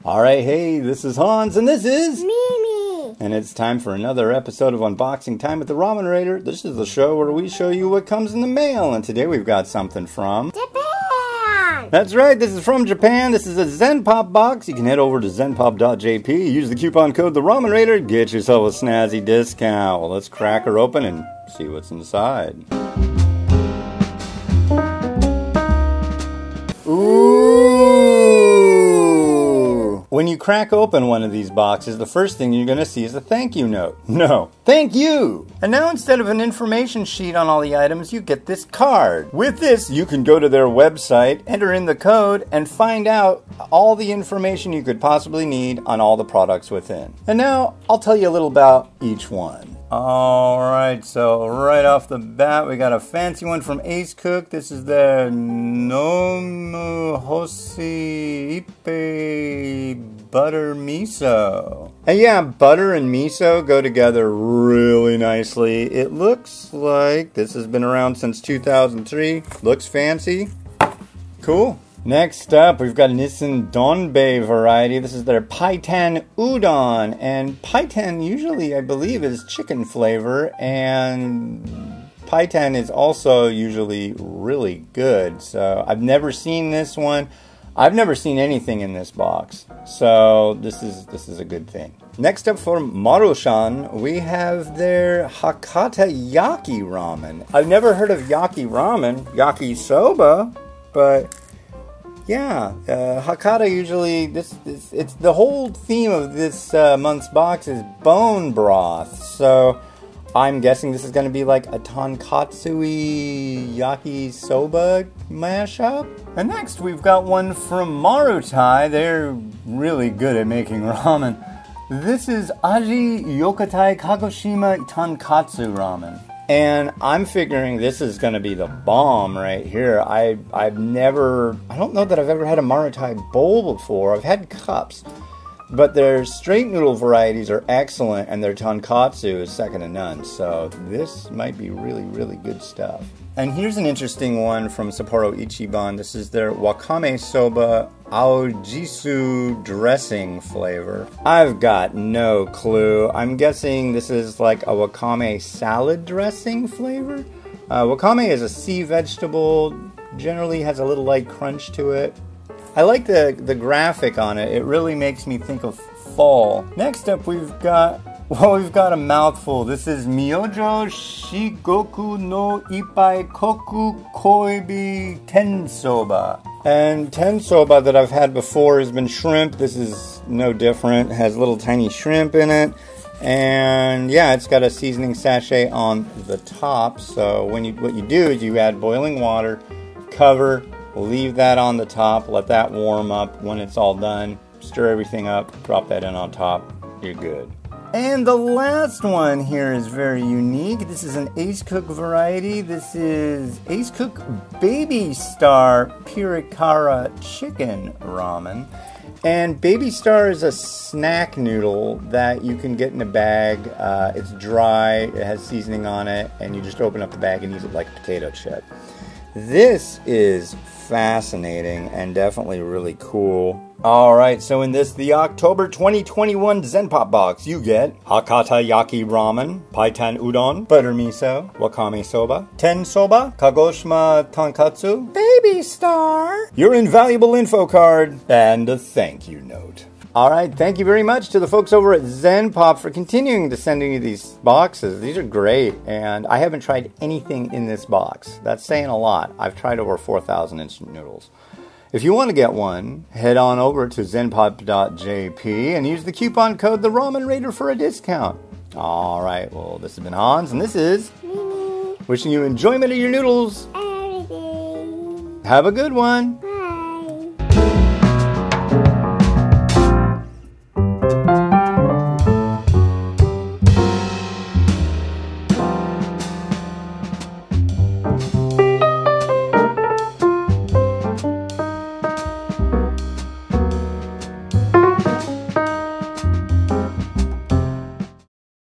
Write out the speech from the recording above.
Alright, hey, this is Hans, and this is... Mimi! And it's time for another episode of Unboxing Time with the Ramen Raider. This is the show where we show you what comes in the mail, and today we've got something from... Japan! That's right, this is from Japan. This is a Zenpop box. You can head over to zenpop.jp, use the coupon code The Ramen Raider, get yourself a snazzy discount. Well, let's crack her open and see what's inside. Ooh! When you crack open one of these boxes, the first thing you're going to see is a thank you note. No, thank you! And now instead of an information sheet on all the items, you get this card. With this, you can go to their website, enter in the code, and find out all the information you could possibly need on all the products within. And now, I'll tell you a little about each one. Alright, so right off the bat, we got a fancy one from Acecook. This is their Nomuhoshi Ippe Butter Miso. And yeah, butter and miso go together really nicely. It looks like this has been around since 2003. Looks fancy. Cool. Next up, we've got a Nissan Donbei variety. This is their Paitan Udon. And Paitan usually, I believe, is chicken flavor. And Paitan is also usually really good. So I've never seen this one. I've never seen anything in this box. So this is a good thing. Next up for Morochan, we have their Hakata Yaki Ramen. I've never heard of Yaki Ramen, Yakisoba, but... yeah, Hakata usually, it's the whole theme of this month's box is bone broth. So I'm guessing this is going to be like a tonkatsu-y yakisoba mashup. And next we've got one from Marutai. They're really good at making ramen. This is Aji Yokotai Kagoshima Tonkatsu Ramen. And I'm figuring this is going to be the bomb right here. I don't know that I've ever had a Marutai bowl before. I've had cups. But their straight noodle varieties are excellent, and their tonkatsu is second to none. So this might be really, really good stuff. And here's an interesting one from Sapporo Ichiban. This is their Wakame Soba Aojisu dressing flavor. I've got no clue. I'm guessing this is like a wakame salad dressing flavor. Wakame is a sea vegetable, generally has a little light crunch to it. I like the graphic on it. It really makes me think of fall. Next up we've got a mouthful. This is Miyojo Shigoku no Ippai Koku Koibi Tensoba. And tensoba that I've had before has been shrimp. This is no different. It has little tiny shrimp in it. And yeah, it's got a seasoning sachet on the top. So what you do is you add boiling water, cover, leave that on the top, let that warm up. When it's all done, stir everything up, drop that in on top. You're good. And the last one here is very unique. This is an Acecook variety. This is Acecook Baby Star Pirikara Chicken Ramen. And Baby Star is a snack noodle that you can get in a bag. It's dry, it has seasoning on it, and you just open up the bag and use it like a potato chip. This is fascinating and definitely really cool. Alright, so in the October 2021 Zenpop box, you get Hakata Yaki Ramen, Paitan Udon, Butter Miso, Wakame Soba, Tensoba, Kagoshima Tonkatsu, Baby Star, your invaluable info card, and a thank you note. Alright, thank you very much to the folks over at Zenpop for continuing to send me these boxes. These are great, and I haven't tried anything in this box. That's saying a lot. I've tried over 4,000 instant noodles. If you want to get one, head on over to zenpop.jp and use the coupon code The Ramen Raider for a discount. Alright, well, this has been Hans, and this is Mimi! wishing you enjoyment of your noodles. Everything! Have a good one!